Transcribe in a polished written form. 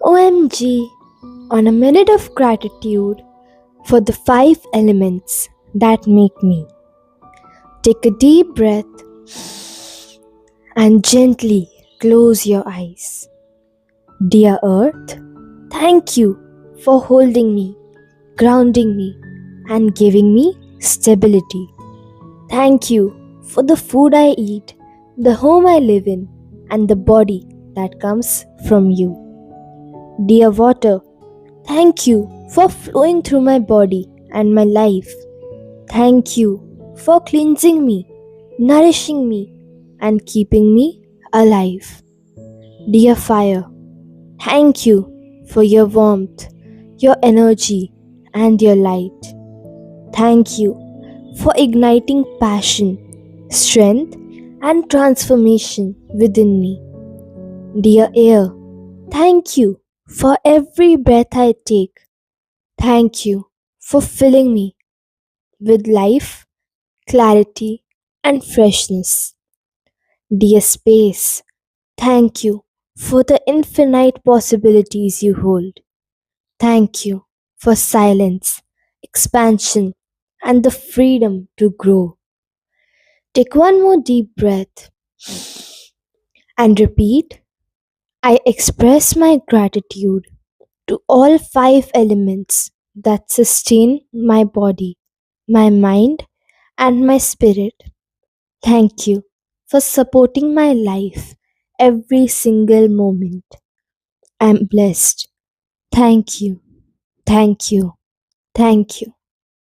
OMG, on a minute of gratitude for the five elements that make me. Take a deep breath and gently close your eyes. Dear Earth, thank you for holding me, grounding me, and giving me stability. Thank you for the food I eat, the home I live in, and the body that comes from you. Dear water, thank you for flowing through my body and my life. Thank you for cleansing me, nourishing me, and keeping me alive. Dear fire, thank you for your warmth, your energy, and your light. Thank you for igniting passion, strength, and transformation within me. Dear air, thank you for every breath I take. Thank you for filling me with life, clarity, and freshness. Dear space, thank you for the infinite possibilities you hold. Thank you for silence, expansion, and the freedom to grow. Take one more deep breath and repeat, I express my gratitude to all five elements that sustain my body, my mind, and my spirit. Thank you for supporting my life every single moment. I'm blessed. Thank you, thank you, thank you.